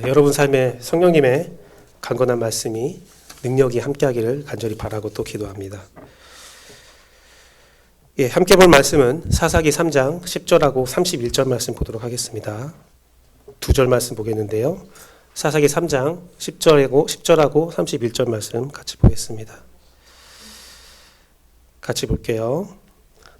여러분 삶에 성령님의 강건한 말씀이 능력이 함께하기를 간절히 바라고 또 기도합니다. 함께 볼 말씀은 사사기 3장 10절하고 31절 말씀 보도록 하겠습니다. 두 절 말씀 보겠는데요. 사사기 3장 10절하고 31절 말씀 같이 보겠습니다. 같이 볼게요.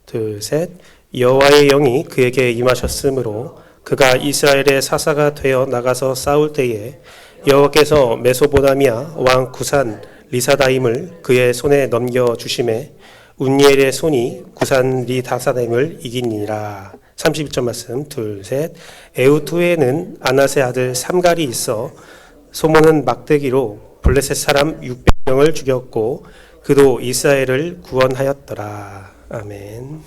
둘, 셋. 여호와의 영이 그에게 임하셨으므로 그가 이스라엘의 사사가 되어 나가서 싸울 때에 여호와께서 메소보다미아 왕 구산 리사다임을 그의 손에 넘겨 주심에 운니엘의 손이 구산 리다사다임을 이기니라. 31절 말씀. 둘, 셋. 에우투에는 아나세 아들 삼갈이 있어 소몬은 막대기로 블레셋 사람 600명을 죽였고 그도 이스라엘을 구원하였더라. 아멘.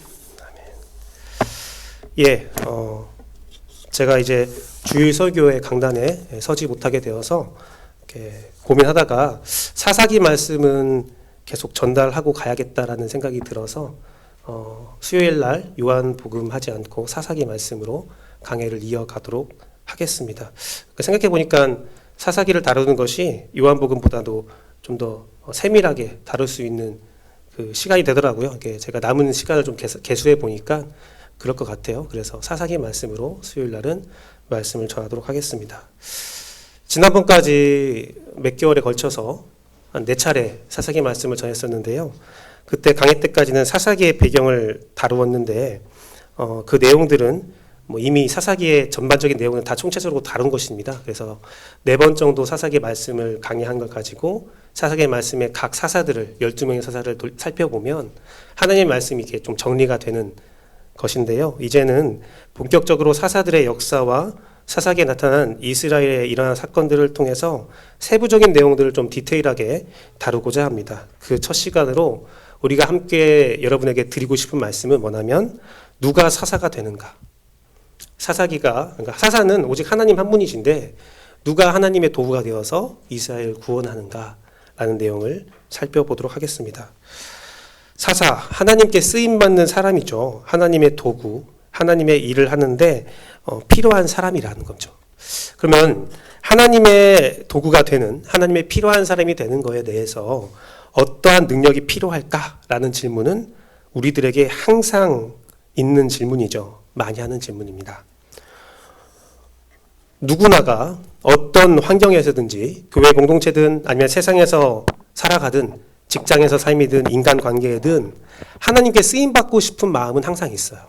제가 이제 주일 설교회 강단에 서지 못하게 되어서 이렇게 고민하다가 사사기 말씀은 계속 전달하고 가야겠다라는 생각이 들어서 수요일 날 요한복음 하지 않고 사사기 말씀으로 강해를 이어가도록 하겠습니다. 생각해 보니까 사사기를 다루는 것이 요한복음보다도 좀 더 세밀하게 다룰 수 있는 그 시간이 되더라고요. 제가 남은 시간을 좀 계수해 보니까 그럴 것 같아요. 그래서 사사기 말씀으로 수요일 날은 말씀을 전하도록 하겠습니다. 지난번까지 몇 개월에 걸쳐서 한 4차례 사사기 말씀을 전했었는데요. 그때 강해 때까지는 사사기의 배경을 다루었는데 그 내용들은 이미 사사기의 전반적인 내용은 다 총체적으로 다룬 것입니다. 그래서 4번 정도 사사기 말씀을 강의한 걸 가지고 사사기 말씀의 각 사사들을 12명의 사사를 살펴보면 하나님의 말씀이 이렇게 좀 정리가 되는 것인데요. 이제는 본격적으로 사사들의 역사와 사사기에 나타난 이스라엘에 일어난 사건들을 통해서 세부적인 내용들을 좀 디테일하게 다루고자 합니다. 그 첫 시간으로 우리가 함께 여러분에게 드리고 싶은 말씀은 뭐냐면 누가 사사가 되는가? 그러니까 사사는 오직 하나님 한 분이신데 누가 하나님의 도구가 되어서 이스라엘을 구원하는가라는 내용을 살펴보도록 하겠습니다. 사사, 하나님께 쓰임받는 사람이죠. 하나님의 도구, 하나님의 일을 하는데 필요한 사람이라는 거죠. 그러면 하나님의 도구가 되는, 하나님의 필요한 사람이 되는 거에 대해서 어떠한 능력이 필요할까라는 질문은 우리들에게 항상 있는 질문이죠. 많이 하는 질문입니다. 누구나가 어떤 환경에서든지 교회 공동체든 아니면 세상에서 살아가든 직장에서 삶이든 인간관계든 하나님께 쓰임받고 싶은 마음은 항상 있어요.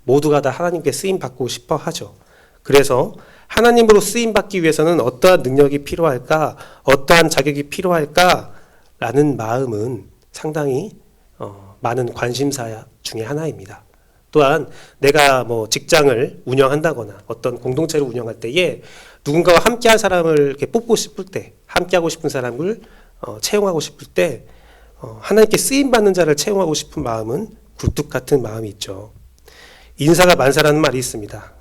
모두가 다 하나님께 쓰임받고 싶어 하죠. 그래서 하나님으로 쓰임받기 위해서는 어떠한 능력이 필요할까, 어떠한 자격이 필요할까라는 마음은 상당히 많은 관심사 중에 하나입니다. 또한 내가 직장을 운영한다거나 어떤 공동체를 운영할 때에 누군가와 함께할 사람을 이렇게 뽑고 싶을 때, 함께하고 싶은 사람을 채용하고 싶을 때 하나님께 쓰임받는 자를 채용하고 싶은 마음은 굴뚝 같은 마음이 있죠. 인사가 만사라는 말이 있습니다.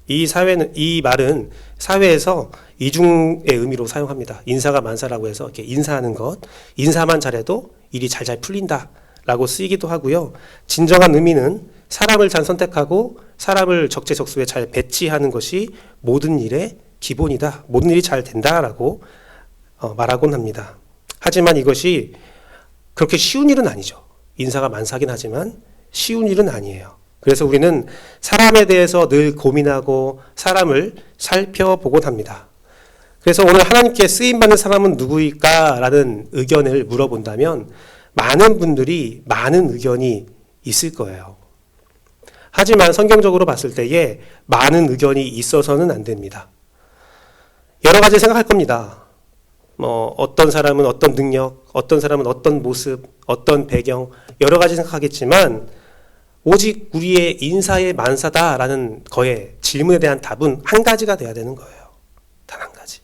이 말은 사회에서 이중의 의미로 사용합니다. 인사가 만사라고 해서 이렇게 인사하는 것, 인사만 잘해도 일이 잘잘 풀린다라고 쓰이기도 하고요. 진정한 의미는 사람을 잘 선택하고 사람을 적재적소에 잘 배치하는 것이 모든 일의 기본이다. 모든 일이 잘 된다라고 말하곤 합니다. 하지만 이것이 그렇게 쉬운 일은 아니죠. 인사가 만사긴 하지만 쉬운 일은 아니에요. 그래서 우리는 사람에 대해서 늘 고민하고 사람을 살펴보곤 합니다. 그래서 오늘 하나님께 쓰임받는 사람은 누구일까라는 의견을 물어본다면 많은 분들이 많은 의견이 있을 거예요. 하지만 성경적으로 봤을 때에 많은 의견이 있어서는 안 됩니다. 여러 가지 생각할 겁니다. 어떤 사람은 어떤 능력, 어떤 사람은 어떤 모습, 어떤 배경, 여러 가지 생각하겠지만 오직 우리의 인사의 만사다라는 거에 질문에 대한 답은 한 가지가 돼야 되는 거예요. 단 한 가지.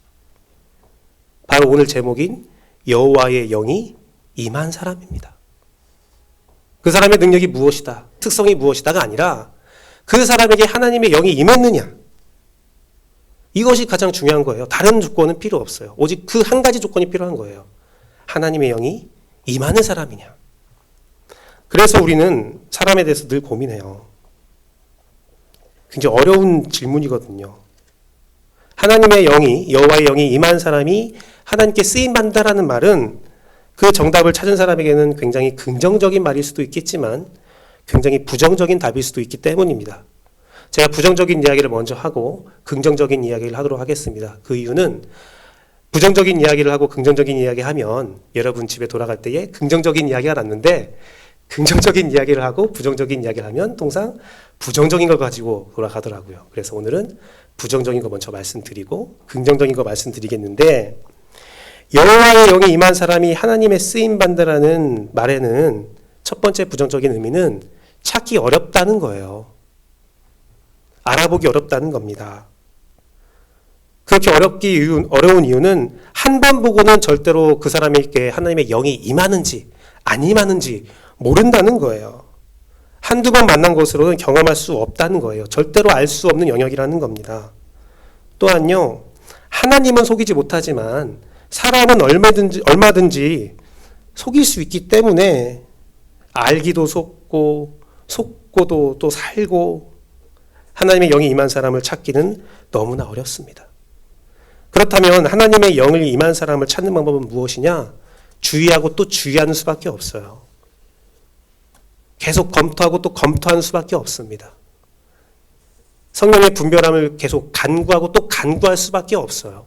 바로 오늘 제목인 여호와의 영이 임한 사람입니다. 그 사람의 능력이 무엇이다, 특성이 무엇이다가 아니라 그 사람에게 하나님의 영이 임했느냐. 이것이 가장 중요한 거예요. 다른 조건은 필요 없어요. 오직 그 한 가지 조건이 필요한 거예요. 하나님의 영이 임하는 사람이냐. 그래서 우리는 사람에 대해서 늘 고민해요. 굉장히 어려운 질문이거든요. 하나님의 영이, 여호와의 영이 임한 사람이 하나님께 쓰임받는다라는 말은 그 정답을 찾은 사람에게는 굉장히 긍정적인 말일 수도 있겠지만 굉장히 부정적인 답일 수도 있기 때문입니다. 제가 부정적인 이야기를 먼저 하고 긍정적인 이야기를 하도록 하겠습니다. 그 이유는 부정적인 이야기를 하고 긍정적인 이야기 하면 여러분 집에 돌아갈 때에 긍정적인 이야기가 났는데 긍정적인 이야기를 하고 부정적인 이야기를 하면 통상 부정적인 걸 가지고 돌아가더라고요. 그래서 오늘은 부정적인 거 먼저 말씀드리고 긍정적인 거 말씀드리겠는데, 여호와의 영이 임한 사람이 하나님의 쓰임받는다라는 말에는 첫 번째 부정적인 의미는 찾기 어렵다는 거예요. 알아보기 어렵다는 겁니다. 그렇게 어려운 이유는 한 번 보고는 절대로 그 사람에게 하나님의 영이 임하는지 안 임하는지 모른다는 거예요. 한두 번 만난 것으로는 경험할 수 없다는 거예요. 절대로 알 수 없는 영역이라는 겁니다. 또한요, 하나님은 속이지 못하지만 사람은 얼마든지 속일 수 있기 때문에 알기도 속고 속고도 또 살고 하나님의 영이 임한 사람을 찾기는 너무나 어렵습니다. 그렇다면 하나님의 영을 임한 사람을 찾는 방법은 무엇이냐? 주의하고 또 주의하는 수밖에 없어요. 계속 검토하고 또 검토하는 수밖에 없습니다. 성령의 분별함을 계속 간구하고 또 간구할 수밖에 없어요.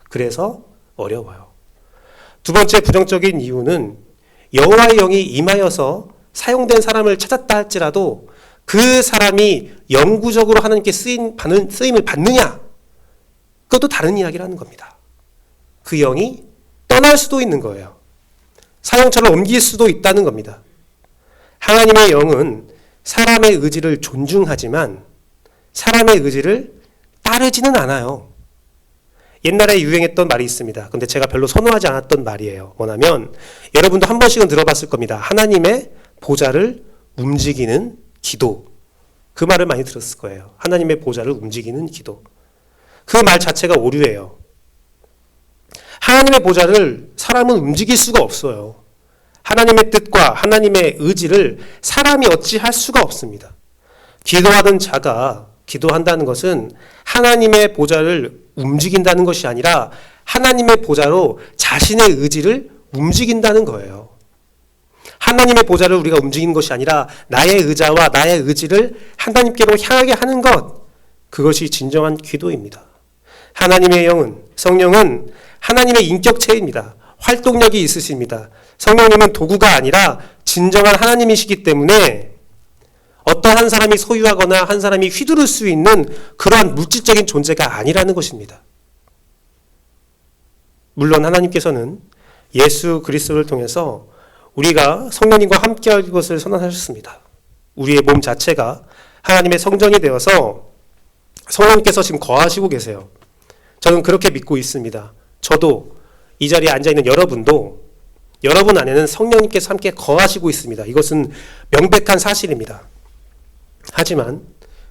그래서 어려워요. 두 번째 부정적인 이유는 여호와의 영이 임하여서 사용된 사람을 찾았다 할지라도 그 사람이 영구적으로 하나님께 쓰임을 받느냐? 그것도 다른 이야기라는 겁니다. 그 영이 떠날 수도 있는 거예요. 사용처를 옮길 수도 있다는 겁니다. 하나님의 영은 사람의 의지를 존중하지만 사람의 의지를 따르지는 않아요. 옛날에 유행했던 말이 있습니다. 근데 제가 별로 선호하지 않았던 말이에요. 뭐냐면 여러분도 한 번씩은 들어봤을 겁니다. 하나님의 보좌를 움직이는 기도. 그 말을 많이 들었을 거예요. 하나님의 보좌를 움직이는 기도. 그 말 자체가 오류예요. 하나님의 보좌를 사람은 움직일 수가 없어요. 하나님의 뜻과 하나님의 의지를 사람이 어찌할 수가 없습니다. 기도하던 자가 기도한다는 것은 하나님의 보좌를 움직인다는 것이 아니라 하나님의 보좌로 자신의 의지를 움직인다는 거예요. 하나님의 보좌를 우리가 움직이는 것이 아니라 나의 의자와 나의 의지를 하나님께로 향하게 하는 것, 그것이 진정한 기도입니다. 하나님의 영은, 성령은 하나님의 인격체입니다. 활동력이 있으십니다. 성령님은 도구가 아니라 진정한 하나님이시기 때문에 어떤 한 사람이 소유하거나 한 사람이 휘두를 수 있는 그러한 물질적인 존재가 아니라는 것입니다. 물론 하나님께서는 예수 그리스도를 통해서 우리가 성령님과 함께할 것을 선언하셨습니다. 우리의 몸 자체가 하나님의 성전이 되어서 성령님께서 지금 거하시고 계세요. 저는 그렇게 믿고 있습니다. 저도 이 자리에 앉아있는 여러분도 여러분 안에는 성령님께서 함께 거하시고 있습니다. 이것은 명백한 사실입니다. 하지만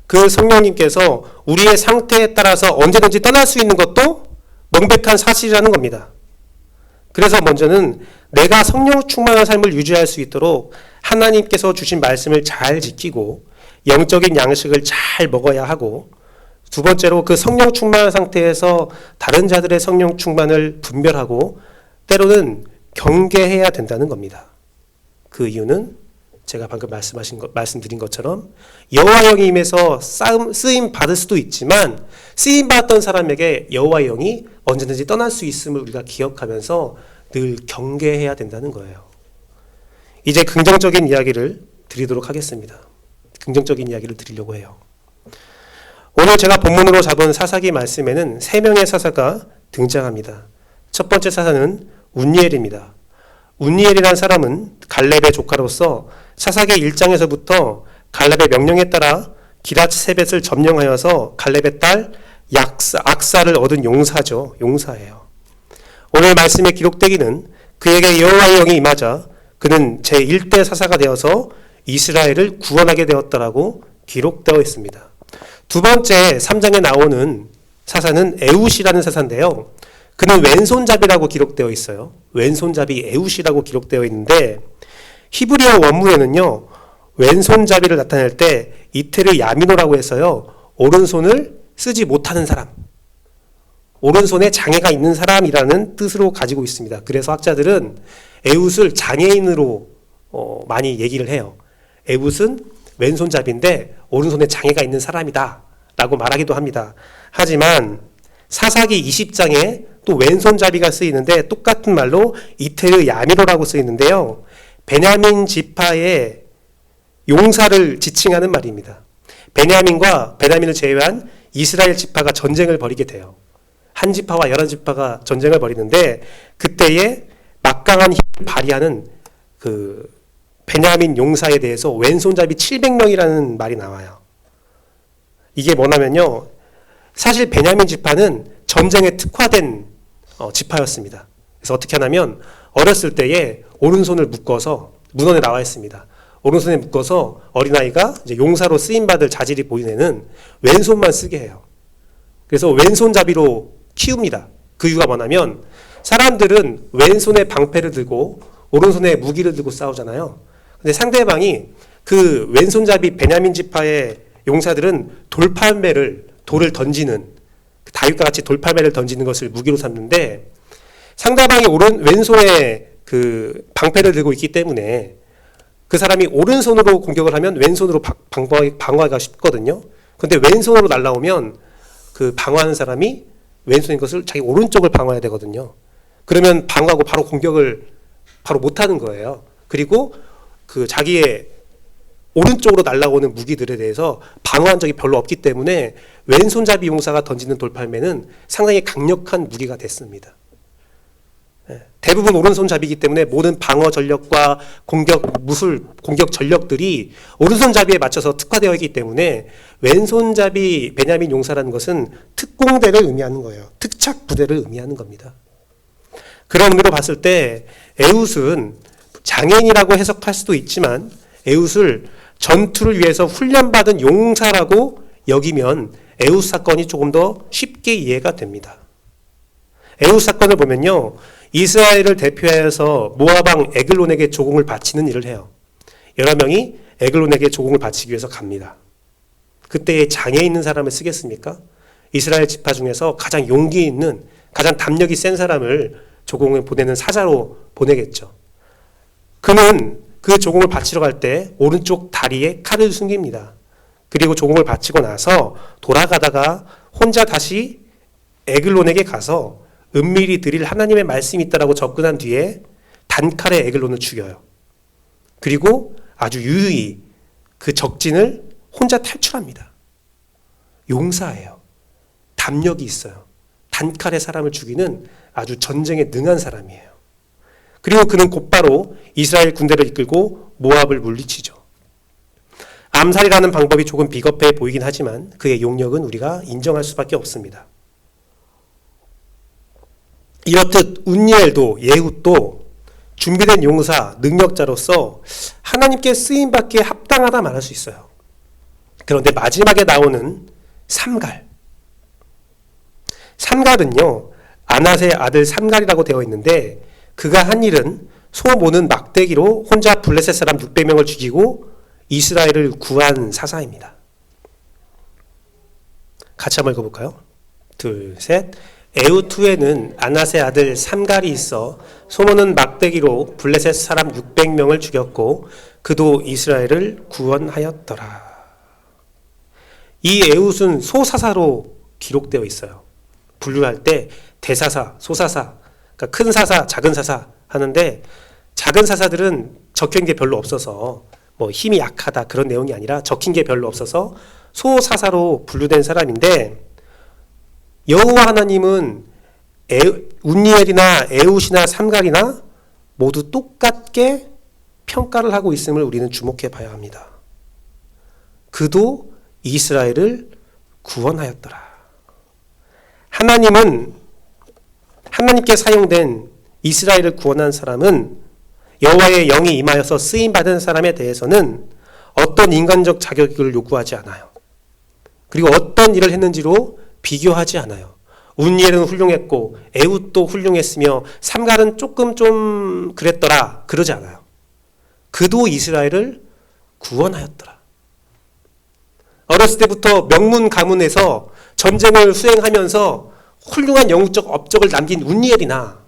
그 성령님께서 우리의 상태에 따라서 언제든지 떠날 수 있는 것도 명백한 사실이라는 겁니다. 그래서 먼저는 내가 성령 충만한 삶을 유지할 수 있도록 하나님께서 주신 말씀을 잘 지키고 영적인 양식을 잘 먹어야 하고, 두 번째로 그 성령 충만한 상태에서 다른 자들의 성령 충만을 분별하고 때로는 경계해야 된다는 겁니다. 그 이유는 제가 방금 말씀드린 것처럼 여호와의 영이 임해서 쓰임 받을 수도 있지만 쓰임 받았던 사람에게 여호와의 영이 언제든지 떠날 수 있음을 우리가 기억하면서 늘 경계해야 된다는 거예요. 이제 긍정적인 이야기를 드리도록 하겠습니다. 긍정적인 이야기를 드리려고 해요. 오늘 제가 본문으로 잡은 사사기 말씀에는 3명의 사사가 등장합니다. 첫 번째 사사는 운니엘입니다. 운니엘이라는 사람은 갈렙의 조카로서 사사기 1장에서부터 갈렙의 명령에 따라 기랏세벳을 점령하여서 갈렙의 딸 악사를 얻은 용사죠. 용사예요. 오늘 말씀에 기록되기는 그에게 여호와의 영이 임하자 그는 제1대 사사가 되어서 이스라엘을 구원하게 되었다라고 기록되어 있습니다. 두 번째 3장에 나오는 사사는 에훗이라는 사사인데요. 그는 왼손잡이라고 기록되어 있어요. 왼손잡이 에훗이라고 기록되어 있는데 히브리어 원문에는요. 왼손잡이를 나타낼 때 이테르 야미노라고 해서요. 오른손을 쓰지 못하는 사람, 오른손에 장애가 있는 사람이라는 뜻으로 가지고 있습니다. 그래서 학자들은 에훗을 장애인으로 많이 얘기를 해요. 에훗은 왼손잡이인데 오른손에 장애가 있는 사람이다 라고 말하기도 합니다. 하지만 사사기 20장에 또 왼손잡이가 쓰이는데 똑같은 말로 이테르 야미로라고 쓰이는데요. 베냐민 지파의 용사를 지칭하는 말입니다. 베냐민을 제외한 이스라엘 지파가 전쟁을 벌이게 돼요. 한 지파와 여러 지파가 전쟁을 벌이는데 그때에 막강한 힘을 발휘하는 그 베냐민 용사에 대해서 왼손잡이 700명이라는 말이 나와요. 이게 뭐냐면요. 사실 베냐민 지파는 전쟁에 특화된 지파였습니다. 그래서 어떻게 하냐면 어렸을 때에 오른손을 묶어서 문헌에 나와 있습니다. 오른손에 묶어서 어린아이가 이제 용사로 쓰임받을 자질이 보이는 애는 왼손만 쓰게 해요. 그래서 왼손잡이로 키웁니다. 그 이유가 뭐냐면 사람들은 왼손에 방패를 들고 오른손에 무기를 들고 싸우잖아요. 근데 상대방이 그 왼손잡이 베냐민 지파의 용사들은 돌을 던지는 다윗과 같이 돌팔매를 던지는 것을 무기로 삼는데 상대방이 왼손에 그 방패를 들고 있기 때문에 그 사람이 오른손으로 공격을 하면 왼손으로 방어하기가 쉽거든요. 근데 왼손으로 날라오면 그 방어하는 사람이 왼손인 것을 자기 오른쪽을 방어해야 되거든요. 그러면 방어하고 바로 공격을 바로 못하는 거예요. 그리고 그 자기의 오른쪽으로 날아오는 무기들에 대해서 방어한 적이 별로 없기 때문에 왼손잡이 용사가 던지는 돌팔매는 상당히 강력한 무기가 됐습니다. 대부분 오른손잡이기 때문에 모든 방어 전력과 공격 전력들이 오른손잡이에 맞춰서 특화되어 있기 때문에 왼손잡이 베냐민 용사라는 것은 특공대를 의미하는 거예요. 특착 부대를 의미하는 겁니다. 그런 의미로 봤을 때 에훗은 장애인이라고 해석할 수도 있지만 에훗을 전투를 위해서 훈련받은 용사라고 여기면 에훗 사건이 조금 더 쉽게 이해가 됩니다. 에훗 사건을 보면요. 이스라엘을 대표해서 모압 왕 에글론에게 조공을 바치는 일을 해요. 여러 명이 에글론에게 조공을 바치기 위해서 갑니다. 그때에 장애 있는 사람을 쓰겠습니까? 이스라엘 지파 중에서 가장 용기 있는, 가장 담력이 센 사람을 조공을 보내는 사자로 보내겠죠. 그는 그 조공을 바치러 갈 때 오른쪽 다리에 칼을 숨깁니다. 그리고 조공을 바치고 나서 돌아가다가 혼자 다시 에글론에게 가서 은밀히 드릴 하나님의 말씀이 있다라고 접근한 뒤에 단칼에 에글론을 죽여요. 그리고 아주 유유히 그 적진을 혼자 탈출합니다. 용사예요. 담력이 있어요. 단칼에 사람을 죽이는 아주 전쟁에 능한 사람이에요. 그리고 그는 곧바로 이스라엘 군대를 이끌고 모압을 물리치죠. 암살이라는 방법이 조금 비겁해 보이긴 하지만 그의 용력은 우리가 인정할 수밖에 없습니다. 이렇듯 운니엘도 예훗도 준비된 용사, 능력자로서 하나님께 쓰임받기에 합당하다 말할 수 있어요. 그런데 마지막에 나오는 삼갈. 삼갈은요, 아낫의 아들 삼갈이라고 되어 있는데 그가 한 일은 소 모는 막대기로 혼자 블레셋 사람 600명을 죽이고 이스라엘을 구한 사사입니다. 같이 한번 읽어볼까요? 둘, 셋. 에훗후에는 아낫의 아들 삼갈이 있어 소 모는 막대기로 블레셋 사람 600명을 죽였고 그도 이스라엘을 구원하였더라. 이 에훗은 소사사로 기록되어 있어요. 분류할 때 대사사, 소사사, 그러니까 큰 사사, 작은 사사 하는데 작은 사사들은 적힌 게 별로 없어서 뭐 힘이 약하다 그런 내용이 아니라 적힌 게 별로 없어서 소사사로 분류된 사람인데 여호와 하나님은 운니엘이나 에훗이나 삼갈이나 모두 똑같게 평가를 하고 있음을 우리는 주목해 봐야 합니다. 그도 이스라엘을 구원하였더라. 하나님께 사용된 이스라엘을 구원한 사람은 여호와의 영이 임하여서 쓰임받은 사람에 대해서는 어떤 인간적 자격을 요구하지 않아요. 그리고 어떤 일을 했는지로 비교하지 않아요. 운니엘은 훌륭했고 에훗도 훌륭했으며 삼갈은 조금 좀 그랬더라 그러지 않아요. 그도 이스라엘을 구원하였더라. 어렸을 때부터 명문 가문에서 전쟁을 수행하면서 훌륭한 영적 업적을 남긴 운니엘이나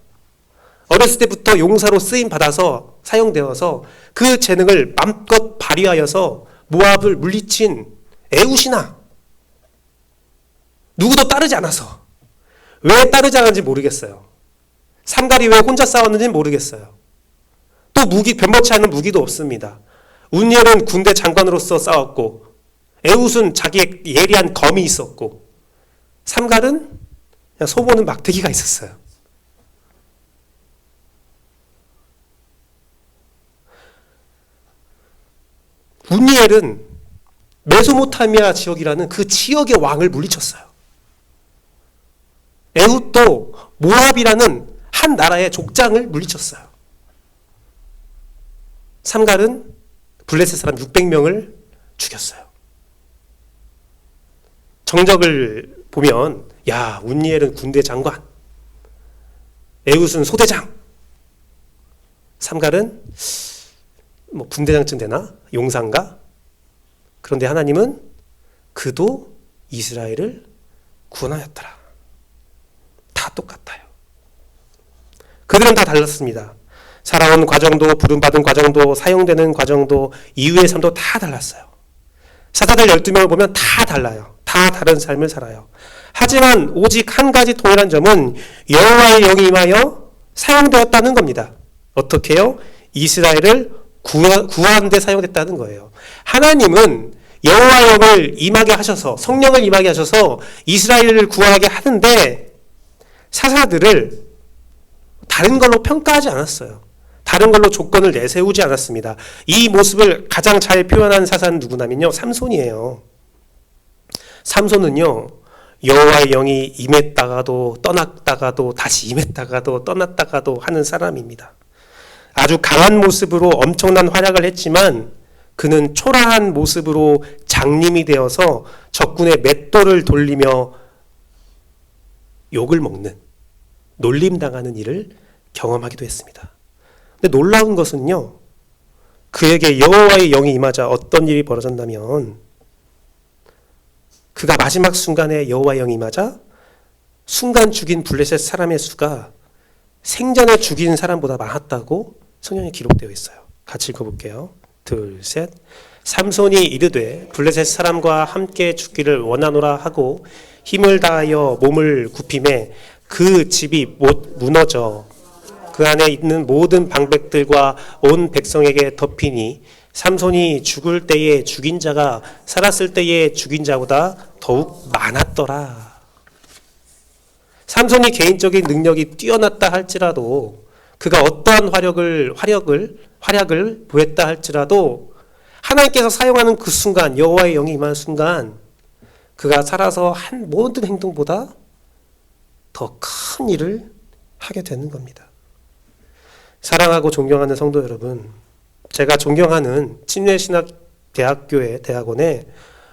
어렸을 때부터 용사로 쓰임 받아서 사용되어서 그 재능을 맘껏 발휘하여서 모압을 물리친 에훗이나 누구도 따르지 않아서 왜 따르지 않았는지 모르겠어요. 삼갈이 왜 혼자 싸웠는지 모르겠어요. 또 무기 변모치 않는 무기도 없습니다. 운니엘은 군대 장관으로서 싸웠고 에훗은 자기의 예리한 검이 있었고 삼갈은 그냥 소모는 막대기가 있었어요. 운니엘은 메소포타미아 지역이라는 그 지역의 왕을 물리쳤어요. 에훗도 모압이라는 한 나라의 족장을 물리쳤어요. 삼갈은 블레셋 사람 600명을 죽였어요. 정적을 보면 야, 운니엘은 군대 장관, 에훗은 소대장, 삼갈은 뭐 분대장쯤 되나? 용사인가? 그런데 하나님은 그도 이스라엘을 구원하였더라. 다 똑같아요. 그들은 다 달랐습니다. 살아온 과정도, 부름받은 과정도, 사용되는 과정도, 이후의 삶도 다 달랐어요. 사사들 12명을 보면 다 달라요. 다 다른 삶을 살아요. 하지만 오직 한 가지 동일한 점은 여호와의 영이 임하여 사용되었다는 겁니다. 어떻게요? 이스라엘을 구하는 데 사용됐다는 거예요. 하나님은 여호와의 영을 임하게 하셔서, 성령을 임하게 하셔서 이스라엘을 구하게 하는데 사사들을 다른 걸로 평가하지 않았어요. 다른 걸로 조건을 내세우지 않았습니다. 이 모습을 가장 잘 표현한 사사는 누구냐면요, 삼손이에요. 삼손은요, 여호와의 영이 임했다가도 떠났다가도 다시 임했다가도 떠났다가도 하는 사람입니다. 아주 강한 모습으로 엄청난 활약을 했지만 그는 초라한 모습으로 장님이 되어서 적군의 맷돌을 돌리며 욕을 먹는, 놀림당하는 일을 경험하기도 했습니다. 근데 놀라운 것은요, 그에게 여호와의 영이 임하자 어떤 일이 벌어졌냐면 그가 마지막 순간에 여호와의 영이 임하자 순간 죽인 블레셋 사람의 수가 생전에 죽인 사람보다 많았다고 성경에 기록되어 있어요. 같이 읽어볼게요. 둘, 셋. 삼손이 이르되 블레셋 사람과 함께 죽기를 원하노라 하고 힘을 다하여 몸을 굽힘에 그 집이 못 무너져 그 안에 있는 모든 방백들과 온 백성에게 덮이니 삼손이 죽을 때에 죽인 자가 살았을 때에 죽인 자보다 더욱 많았더라. 삼손이 개인적인 능력이 뛰어났다 할지라도 그가 어떠한 활약을 보였다 할지라도 하나님께서 사용하는 그 순간, 여호와의 영이 임하는 순간 그가 살아서 한 모든 행동보다 더 큰 일을 하게 되는 겁니다. 사랑하고 존경하는 성도 여러분, 제가 존경하는 침례신학대학교의 대학원의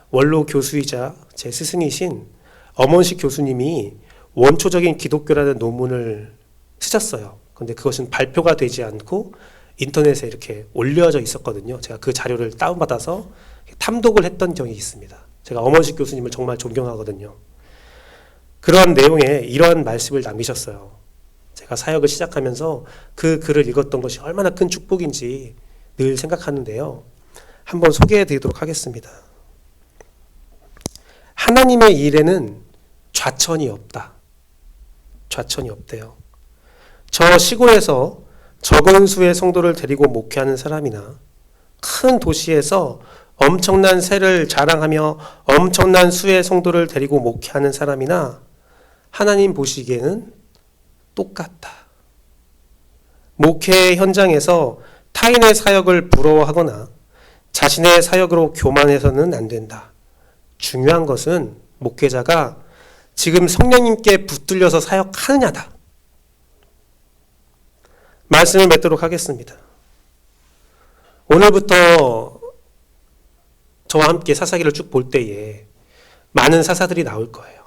원로 교수이자 제 스승이신 엄원식 교수님이 원초적인 기독교라는 논문을 쓰셨어요. 그런데 그것은 발표가 되지 않고 인터넷에 이렇게 올려져 있었거든요. 제가 그 자료를 다운받아서 탐독을 했던 적이 있습니다. 제가 엄원식 교수님을 정말 존경하거든요. 그런 내용에 이러한 말씀을 남기셨어요. 제가 사역을 시작하면서 그 글을 읽었던 것이 얼마나 큰 축복인지 늘 생각하는데요. 한번 소개해 드리도록 하겠습니다. 하나님의 일에는 좌천이 없다. 좌천이 없대요. 저 시골에서 적은 수의 성도를 데리고 목회하는 사람이나 큰 도시에서 엄청난 세를 자랑하며 엄청난 수의 성도를 데리고 목회하는 사람이나 하나님 보시기에는 똑같다. 목회 현장에서 타인의 사역을 부러워하거나 자신의 사역으로 교만해서는 안 된다. 중요한 것은 목회자가 지금 성령님께 붙들려서 사역하느냐다. 말씀을 맺도록 하겠습니다. 오늘부터 저와 함께 사사기를 쭉 볼 때에 많은 사사들이 나올 거예요.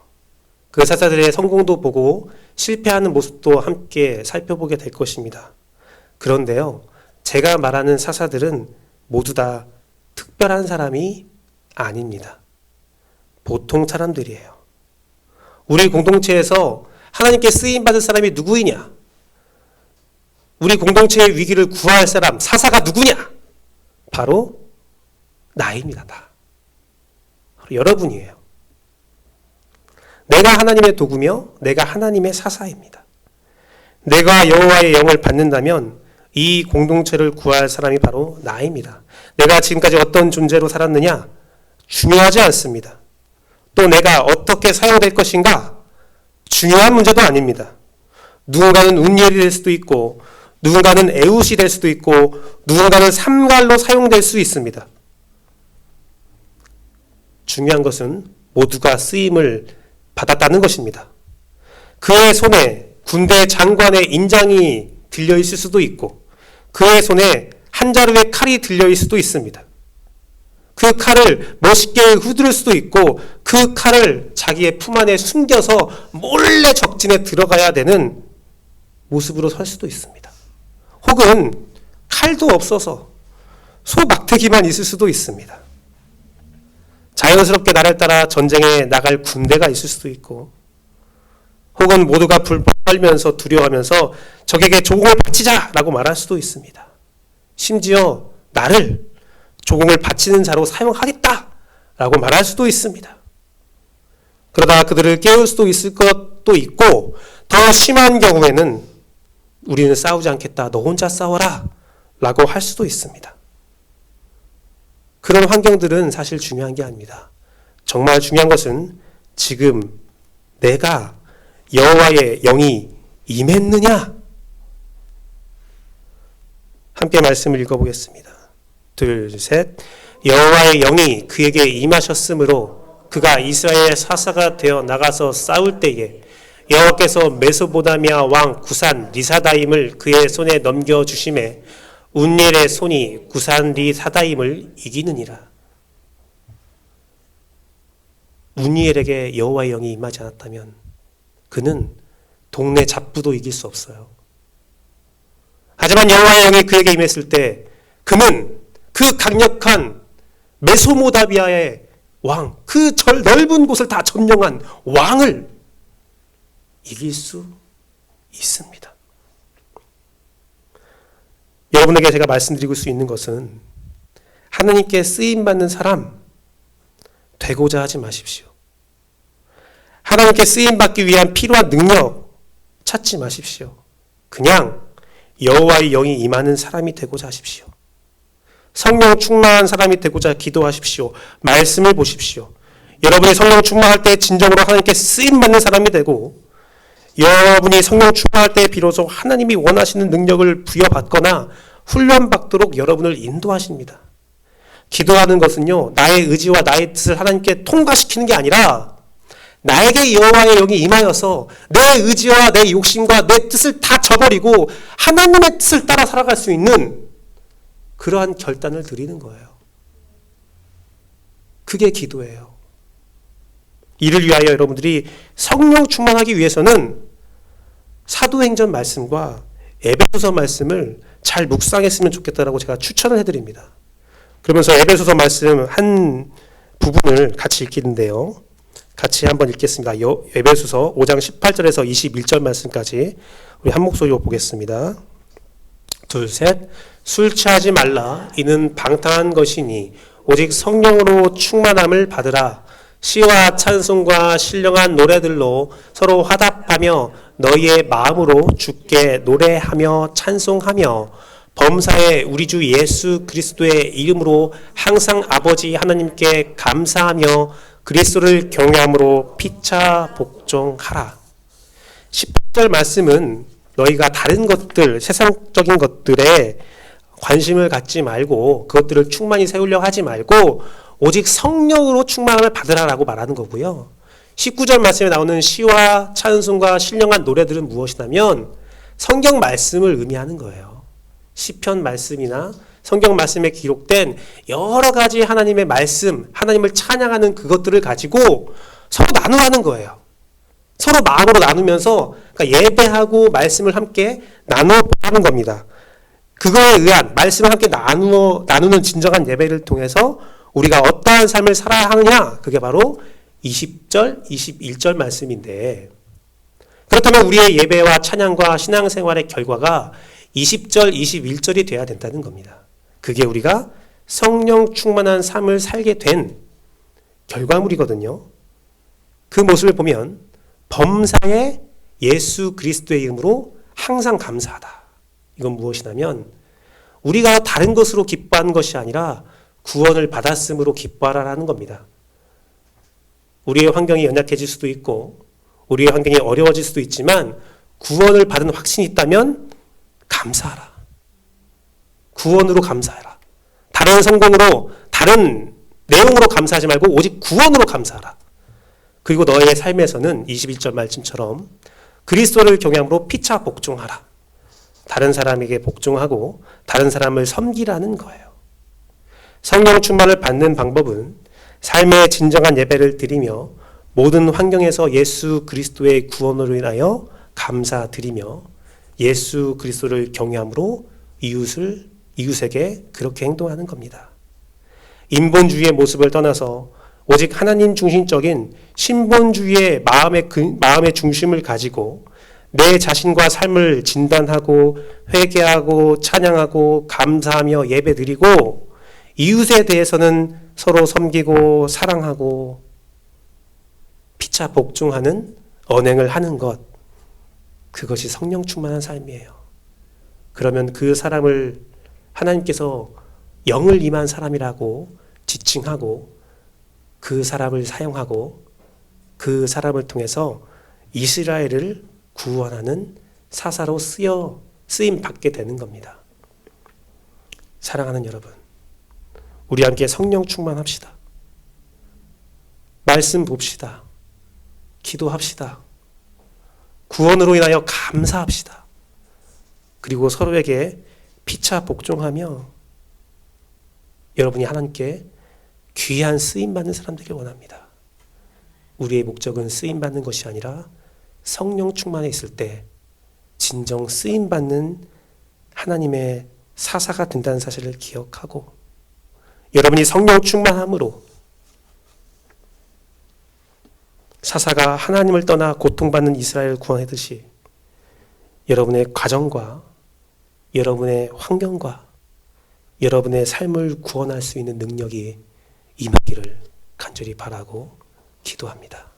그 사사들의 성공도 보고 실패하는 모습도 함께 살펴보게 될 것입니다. 그런데요, 제가 말하는 사사들은 모두 다 특별한 사람이 아닙니다. 보통 사람들이에요. 우리 공동체에서 하나님께 쓰임받을 사람이 누구이냐? 우리 공동체의 위기를 구할 사람, 사사가 누구냐? 바로 나입니다. 다. 바로 여러분이에요. 내가 하나님의 도구며 내가 하나님의 사사입니다. 내가 여호와의 영을 받는다면 이 공동체를 구할 사람이 바로 나입니다. 내가 지금까지 어떤 존재로 살았느냐? 중요하지 않습니다. 또 내가 어떻게 사용될 것인가? 중요한 문제도 아닙니다. 누군가는 운율이 될 수도 있고 누군가는 에웃이 될 수도 있고 누군가는 삼갈로 사용될 수 있습니다. 중요한 것은 모두가 쓰임을 받았다는 것입니다. 그의 손에 군대 장관의 인장이 들려 있을 수도 있고 그의 손에 한 자루의 칼이 들려 있을 수도 있습니다. 그 칼을 멋있게 후드릴 수도 있고 그 칼을 자기의 품 안에 숨겨서 몰래 적진에 들어가야 되는 모습으로 설 수도 있습니다. 혹은 칼도 없어서 소막대기만 있을 수도 있습니다. 자연스럽게 나를 따라 전쟁에 나갈 군대가 있을 수도 있고 혹은 모두가 불 떨면서 두려워하면서 적에게 조공을 바치자라고 말할 수도 있습니다. 심지어 나를 조공을 바치는 자로 사용하겠다라고 말할 수도 있습니다. 그러다 그들을 깨울 수도 있을 것도 있고 더 심한 경우에는 우리는 싸우지 않겠다. 너 혼자 싸워라 라고 할 수도 있습니다. 그런 환경들은 사실 중요한 게 아닙니다. 정말 중요한 것은 지금 내가 여호와의 영이 임했느냐? 함께 말씀을 읽어보겠습니다. 둘, 셋. 여호와의 영이 그에게 임하셨으므로 그가 이스라엘의 사사가 되어 나가서 싸울 때에 여호와께서 메소보다미아 왕 구산 리사다임을 그의 손에 넘겨주심에 운니엘의 손이 구산 리사다임을 이기느니라. 운니엘에게 여호와의 영이 임하지 않았다면 그는 동네 잡부도 이길 수 없어요. 하지만 여호와의 영이 그에게 임했을 때 그는 그 강력한 메소포타미아의 왕, 그 넓은 곳을 다 점령한 왕을 이길 수 있습니다. 여러분에게 제가 말씀드리고 수 있는 것은 하나님께 쓰임받는 사람 되고자 하지 마십시오. 하나님께 쓰임받기 위한 필요한 능력 찾지 마십시오. 그냥 여호와의 영이 임하는 사람이 되고자 하십시오. 성령 충만한 사람이 되고자 기도하십시오. 말씀을 보십시오. 여러분이 성령 충만할 때 진정으로 하나님께 쓰임받는 사람이 되고 여러분이 성령 충만할 때 비로소 하나님이 원하시는 능력을 부여받거나 훈련받도록 여러분을 인도하십니다. 기도하는 것은요, 나의 의지와 나의 뜻을 하나님께 통과시키는 게 아니라 나에게 여호와의 영이 임하여서 내 의지와 내 욕심과 내 뜻을 다 저버리고 하나님의 뜻을 따라 살아갈 수 있는 그러한 결단을 드리는 거예요. 그게 기도예요. 이를 위하여 여러분들이 성령 충만하기 위해서는 사도행전 말씀과 에베소서 말씀을 잘 묵상했으면 좋겠다라고 제가 추천을 해드립니다. 그러면서 에베소서 말씀 한 부분을 같이 읽기는데요. 같이 한번 읽겠습니다. 에베소서 5장 18절에서 21절 말씀까지 우리 한 목소리로 보겠습니다. 둘, 셋. 술 취하지 말라. 이는 방탕한 것이니 오직 성령으로 충만함을 받으라. 시와 찬송과 신령한 노래들로 서로 화답하며 너희의 마음으로 주께 노래하며 찬송하며 범사에 우리 주 예수 그리스도의 이름으로 항상 아버지 하나님께 감사하며 그리스도를 경외함으로 피차 복종하라. 18절 말씀은 너희가 다른 것들, 세상적인 것들에 관심을 갖지 말고 그것들을 충만히 세우려고 하지 말고 오직 성령으로 충만함을 받으라라고 말하는 거고요. 19절 말씀에 나오는 시와 찬송과 신령한 노래들은 무엇이냐면 성경 말씀을 의미하는 거예요. 시편 말씀이나 성경 말씀에 기록된 여러 가지 하나님의 말씀, 하나님을 찬양하는 그것들을 가지고 서로 나누라는 거예요. 서로 마음으로 나누면서 그러니까 예배하고 말씀을 함께 나누어보는 겁니다. 그거에 의한 말씀을 함께 나누는 진정한 예배를 통해서 우리가 어떠한 삶을 살아야 하느냐, 그게 바로 20절, 21절 말씀인데, 그렇다면 우리의 예배와 찬양과 신앙생활의 결과가 20절, 21절이 돼야 된다는 겁니다. 그게 우리가 성령 충만한 삶을 살게 된 결과물이거든요. 그 모습을 보면 범사에 예수 그리스도의 이름으로 항상 감사하다. 이건 무엇이냐면 우리가 다른 것으로 기뻐하는 것이 아니라 구원을 받았음으로 기뻐하라는 겁니다. 우리의 환경이 연약해질 수도 있고 우리의 환경이 어려워질 수도 있지만 구원을 받은 확신이 있다면 감사하라. 구원으로 감사하라. 다른 성공으로 다른 내용으로 감사하지 말고 오직 구원으로 감사하라. 그리고 너의 삶에서는 21절 말씀처럼 그리스도를 경외함으로 피차 복종하라. 다른 사람에게 복종하고 다른 사람을 섬기라는 거예요. 성령 충만을 받는 방법은 삶의 진정한 예배를 드리며 모든 환경에서 예수 그리스도의 구원으로 인하여 감사드리며 예수 그리스도를 경외함으로 이웃에게 그렇게 행동하는 겁니다. 인본주의의 모습을 떠나서 오직 하나님 중심적인 신본주의의 마음의 중심을 가지고 내 자신과 삶을 진단하고 회개하고 찬양하고 감사하며 예배드리고 이웃에 대해서는 서로 섬기고 사랑하고 피차 복종하는 언행을 하는 것, 그것이 성령 충만한 삶이에요. 그러면 그 사람을 하나님께서 영을 임한 사람이라고 지칭하고 그 사람을 사용하고 그 사람을 통해서 이스라엘을 구원하는 사사로 쓰임 받게 되는 겁니다. 사랑하는 여러분, 우리 함께 성령 충만합시다. 말씀 봅시다. 기도합시다. 구원으로 인하여 감사합시다. 그리고 서로에게 피차 복종하며 여러분이 하나님께 귀한 쓰임받는 사람들을 원합니다. 우리의 목적은 쓰임받는 것이 아니라 성령 충만해 있을 때 진정 쓰임받는 하나님의 사사가 된다는 사실을 기억하고 여러분이 성령 충만함으로 사사가 하나님을 떠나 고통받는 이스라엘을 구원하듯이 여러분의 가정과 여러분의 환경과 여러분의 삶을 구원할 수 있는 능력이 임하기를 간절히 바라고 기도합니다.